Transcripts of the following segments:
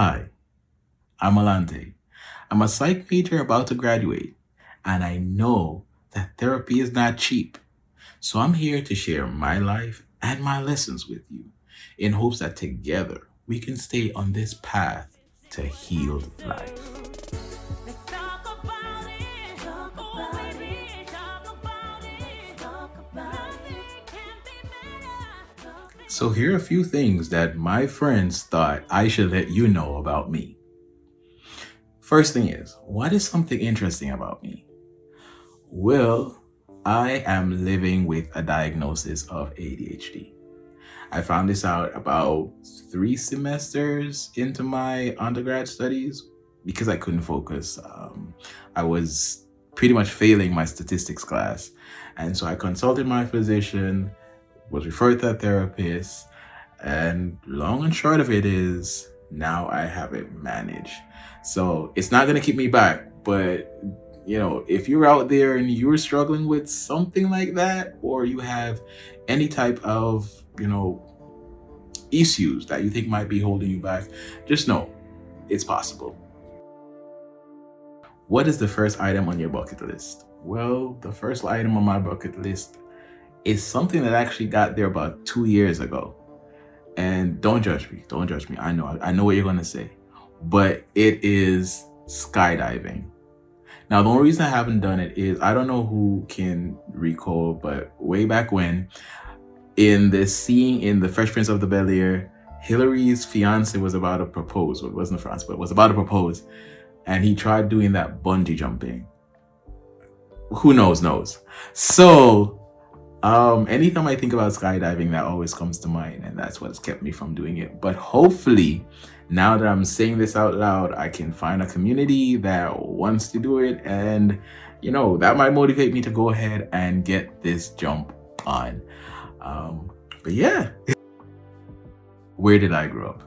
Hi, I'm Alante. I'm a psych major about to graduate, and I know that therapy is not cheap. So I'm here to share my life and my lessons with you in hopes that together we can stay on this path to healed life. So here are a few things that my friends thought I should let you know about me. First thing is, what is something interesting about me? Well, I am living with a diagnosis of ADHD. I found this out about 3 semesters into my undergrad studies because I couldn't focus. I was pretty much failing my statistics class. And so I consulted my physician, was referred to a therapist, and long and short of it is now I have it managed. So it's not going to keep me back, but if you're out there and you're struggling with something like that, or you have any type of, issues that you think might be holding you back, just know it's possible. What is the first item on your bucket list? Well, the first item on my bucket list is something that actually got there about 2 years ago. And don't judge me. Don't judge me. I know what you're going to say. But it is skydiving. Now, the only reason I haven't done it is I don't know who can recall, but way back when, in the scene in The Fresh Prince of the Bel-Air, Hillary's fiance was about to propose. Well, it wasn't France, but was about to propose. And he tried doing that bungee jumping. Who knows? So, anytime I think about skydiving, that always comes to mind, and that's what's kept me from doing it. But hopefully, now that I'm saying this out loud, I can find a community that wants to do it, and that might motivate me to go ahead and get this jump on. But yeah, where did I grow up?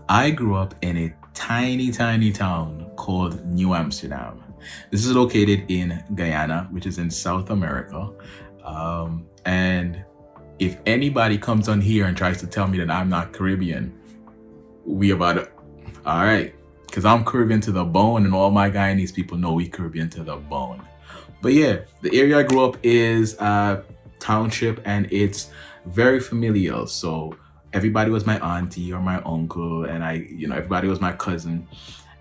I grew up in a tiny, tiny town called New Amsterdam. This is located in Guyana, which is in South America. And if anybody comes on here and tries to tell me that I'm not Caribbean, we about to, all right, because I'm Caribbean to the bone, and all my Guyanese people know we Caribbean to the bone. But yeah, the area I grew up is a township, and it's very familial. So everybody was my auntie or my uncle, and everybody was my cousin.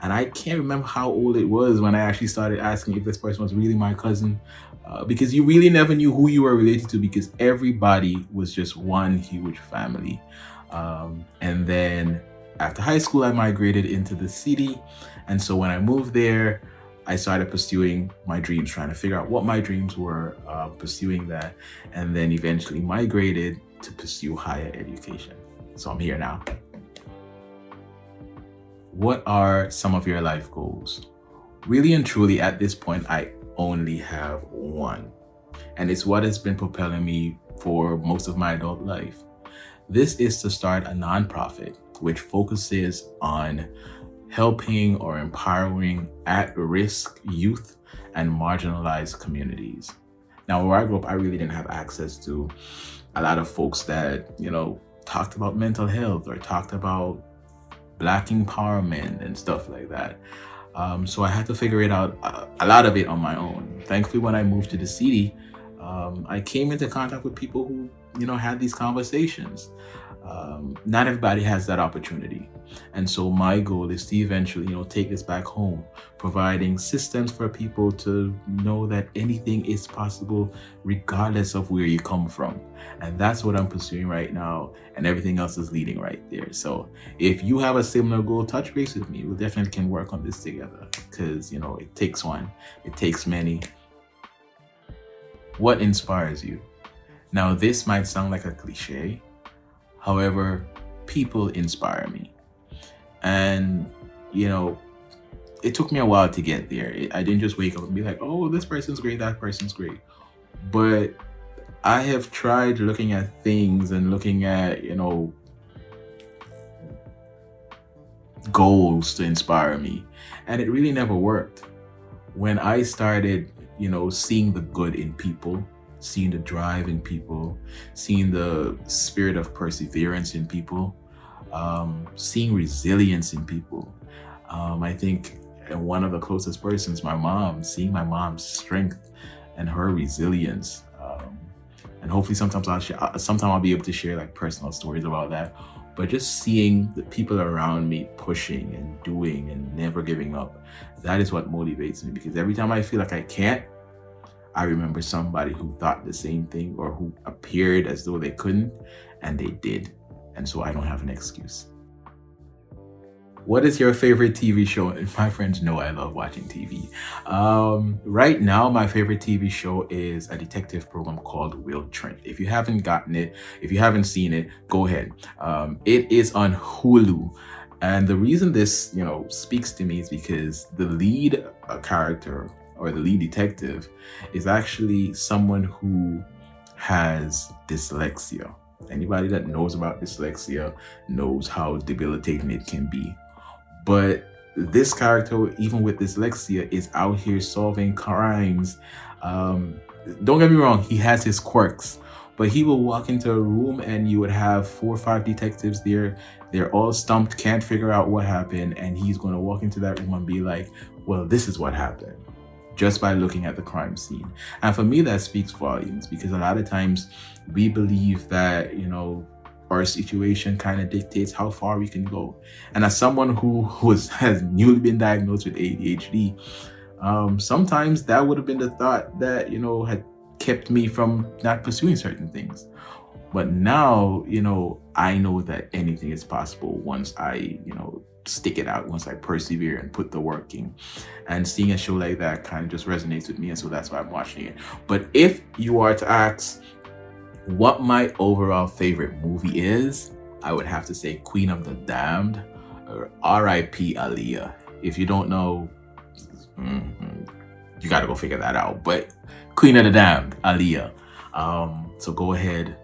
And I can't remember how old it was when I actually started asking if this person was really my cousin, because you really never knew who you were related to because everybody was just one huge family. And then after high school, I migrated into the city. And so when I moved there, I started pursuing my dreams, trying to figure out what my dreams were, pursuing that, and then eventually migrated to pursue higher education. So I'm here now. What are some of your life goals? Really and truly, at this point, I only have one, and it's what has been propelling me for most of my adult life. This is to start a nonprofit which focuses on helping or empowering at-risk youth and marginalized communities. Now, where I grew up, I really didn't have access to a lot of folks that, talked about mental health or talked about Black empowerment and stuff like that. So I had to figure it out, a lot of it on my own. Thankfully, when I moved to the city, I came into contact with people who, had these conversations. Not everybody has that opportunity. And so my goal is to eventually, take this back home, providing systems for people to know that anything is possible regardless of where you come from. And that's what I'm pursuing right now. And everything else is leading right there. So if you have a similar goal, touch base with me. We definitely can work on this together because, it takes one, it takes many. What inspires you? Now, this might sound like a cliche. However, people inspire me. And, it took me a while to get there. I didn't just wake up and be like, oh, this person's great, that person's great. But I have tried looking at things and looking at, goals to inspire me. And it really never worked. When I started, seeing the good in people, seeing the drive in people, seeing the spirit of perseverance in people, seeing resilience in people. I think one of the closest persons, my mom, seeing my mom's strength and her resilience. And hopefully sometime I'll be able to share like personal stories about that. But just seeing the people around me pushing and doing and never giving up, that is what motivates me, because every time I feel like I can't, I remember somebody who thought the same thing or who appeared as though they couldn't, and they did. And so I don't have an excuse. What is your favorite TV show? And my friends know I love watching TV. Right now, my favorite TV show is a detective program called Will Trent. If you haven't gotten it, if you haven't seen it, go ahead. It is on Hulu. And the reason this, speaks to me is because the lead character, or the lead detective, is actually someone who has dyslexia. Anybody that knows about dyslexia knows how debilitating it can be. But this character, even with dyslexia, is out here solving crimes. Don't get me wrong, he has his quirks, but he will walk into a room and you would have 4 or 5 detectives there. They're all stumped, can't figure out what happened, and he's going to walk into that room and be like, well, this is what happened, just by looking at the crime scene. And for me, that speaks volumes, because a lot of times we believe that, our situation kind of dictates how far we can go. And as someone who has newly been diagnosed with ADHD, sometimes that would have been the thought that, had kept me from not pursuing certain things. But now, I know that anything is possible once I, stick it out, once I persevere and put the work in. And seeing a show like that kind of just resonates with me, and so that's why I'm watching it. But if you are to ask what my overall favorite movie is, I would have to say Queen of the Damned, or R.I.P. Aaliyah. If you don't know, you got to go figure that out. But Queen of the Damned, Aaliyah. So go ahead,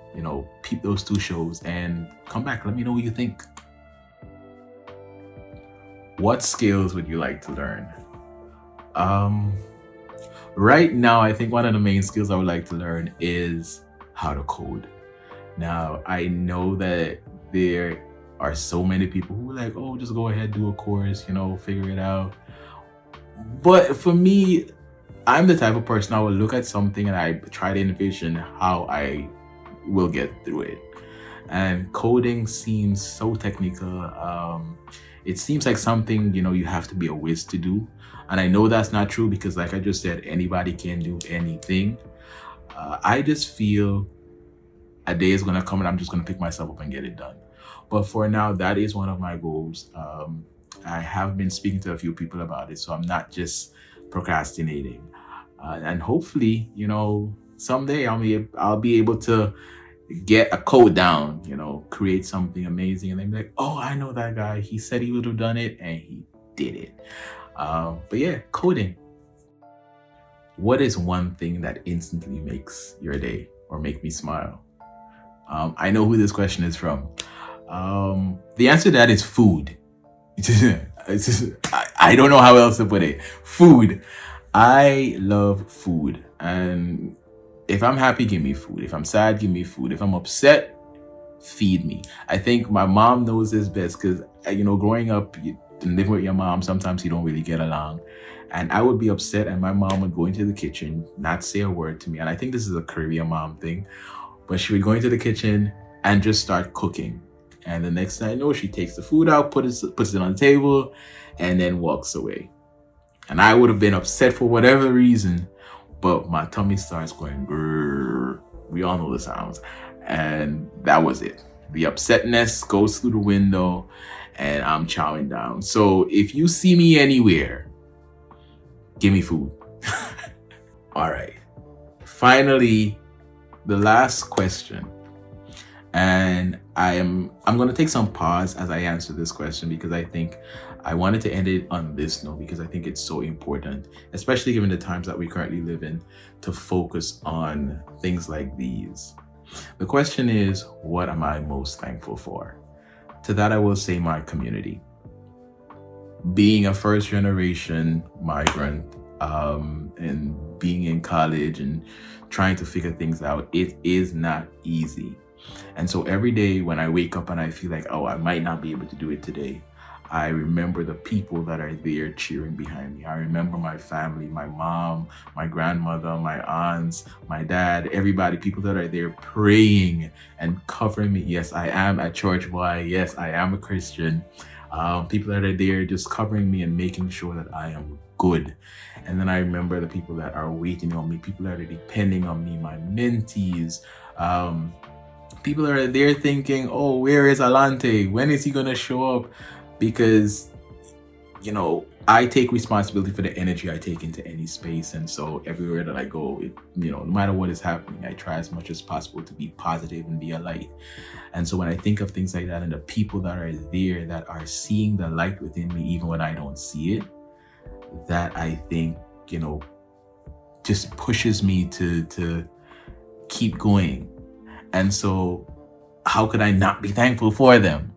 peep those 2 shows and come back. Let me know what you think. What skills would you like to learn? Right now, I think one of the main skills I would like to learn is how to code. Now, I know that there are so many people who are like, oh, just go ahead, do a course, figure it out. But for me, I'm the type of person, I will look at something and I try to envision how I will get through it. And coding seems so technical. It seems like something, you have to be a whiz to do. And I know that's not true, because like I just said, anybody can do anything. I just feel a day is going to come and I'm just going to pick myself up and get it done. But for now, that is one of my goals. I have been speaking to a few people about it, so I'm not just procrastinating. And hopefully, someday I'll be able to get a code down, create something amazing, and then be like, oh, I know that guy. He said he would have done it, and he did it. But yeah, coding. What is one thing that instantly makes your day or make me smile? I know who this question is from. The answer to that is food. I don't know how else to put it. Food. I love food. And if I'm happy, give me food. If I'm sad, give me food. If I'm upset, feed me. I think my mom knows this best, because, growing up, living with your mom, sometimes you don't really get along. And I would be upset and my mom would go into the kitchen, not say a word to me. And I think this is a Caribbean mom thing, but she would go into the kitchen and just start cooking. And the next thing I know, she takes the food out, puts it on the table, and then walks away. And I would have been upset for whatever reason, but my tummy starts going grrr. We all know the sounds. And that was it. The upsetness goes through the window and I'm chowing down. So if you see me anywhere, give me food. All right. Finally, the last question. And I'm going to take some pause as I answer this question, because I think I wanted to end it on this note, because I think it's so important, especially given the times that we currently live in, to focus on things like these. The question is, what am I most thankful for? To that, I will say my community. Being a first generation migrant, and being in college and trying to figure things out, it is not easy. And so every day when I wake up and I feel like, oh, I might not be able to do it today, I remember the people that are there cheering behind me. I remember my family, my mom, my grandmother, my aunts, my dad, everybody, people that are there praying and covering me. Yes, I am a church boy. Yes, I am a Christian. People that are there just covering me and making sure that I am good. And then I remember the people that are waiting on me, people that are depending on me, my mentees, people that are there thinking, oh, where is Alante? When is he going to show up? Because, you know, I take responsibility for the energy I take into any space. And so everywhere that I go, no matter what is happening, I try as much as possible to be positive and be a light. And so when I think of things like that and the people that are there that are seeing the light within me, even when I don't see it, that I think, just pushes me to keep going. And so how could I not be thankful for them?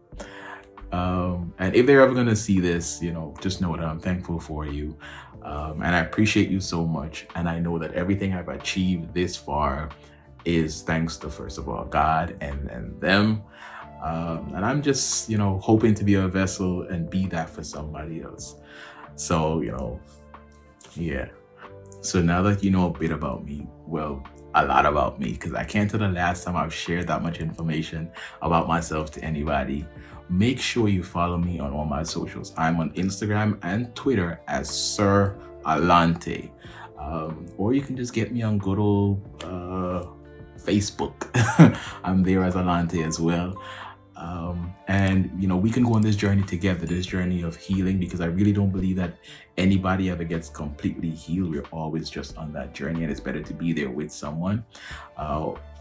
And if they're ever going to see this, just know that I'm thankful for you. And I appreciate you so much. And I know that everything I've achieved this far is thanks to, first of all, God and them. And I'm just, hoping to be a vessel and be that for somebody else. So, yeah. So now that you know a bit about me, well, a lot about me, because I can't tell the last time I've shared that much information about myself to anybody. Make sure you follow me on all my socials. I'm on Instagram and Twitter as Sir Alante. Or you can just get me on good old Facebook. I'm there as Alante as well. And we can go on this journey together, this journey of healing, because I really don't believe that anybody ever gets completely healed. We're always just on that journey, and it's better to be there with someone.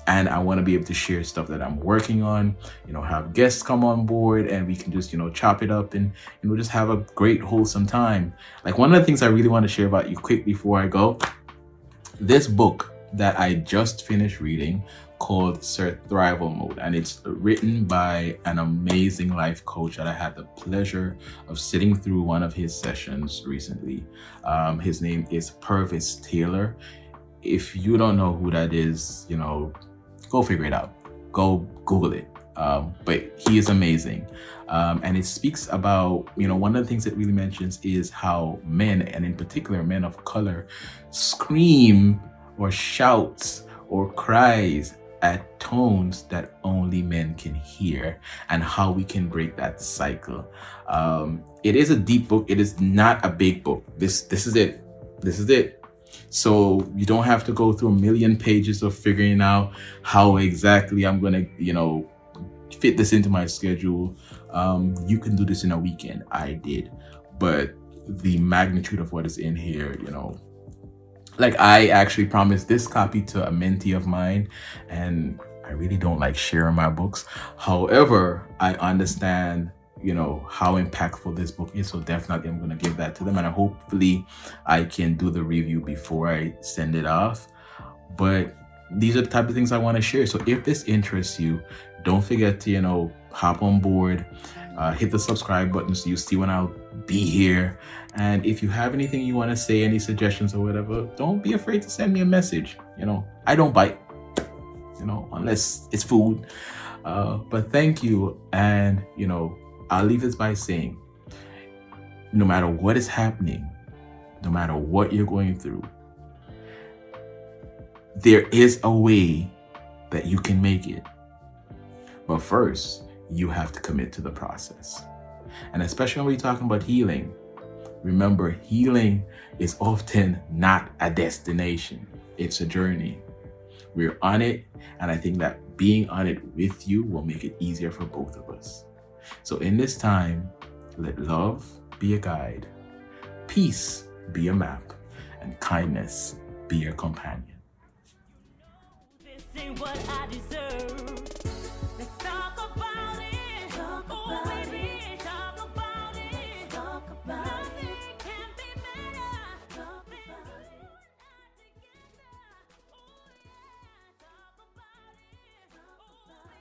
And I want to be able to share stuff that I'm working on, have guests come on board, and we can just, chop it up and, just have a great, wholesome time. Like, one of the things I really want to share about you quick before I go, this book that I just finished reading called Survival Mode, and it's written by an amazing life coach that I had the pleasure of sitting through one of his sessions recently. His name is Purvis Taylor. If you don't know who that is, go figure it out. Go Google it. But he is amazing. And it speaks about, one of the things it really mentions is how men, and in particular men of color, scream or shouts or cries at tones that only men can hear, and how we can break that cycle. It is a deep book. It is not a big book. This is it. This is it. So you don't have to go through a million pages of figuring out how exactly I'm gonna, fit this into my schedule. You can do this in a weekend. I did, but the magnitude of what is in here, like, I actually promised this copy to a mentee of mine, and I really don't like sharing my books. However, I understand, how impactful this book is. So definitely I'm going to give that to them, and hopefully I can do the review before I send it off. But these are the type of things I want to share. So if this interests you, don't forget to, hop on board, hit the subscribe button so you see when I'll be here. And if you have anything you want to say, any suggestions or whatever, don't be afraid to send me a message. I don't bite, unless it's food. But thank you. And, I'll leave this by saying, no matter what is happening, no matter what you're going through, there is a way that you can make it. But first, you have to commit to the process. And especially when we're talking about healing, remember, healing is often not a destination. It's a journey. We're on it, and I think that being on it with you will make it easier for both of us. So in this time, let love be a guide, peace be a map, and kindness be your companion. This ain't what I deserve.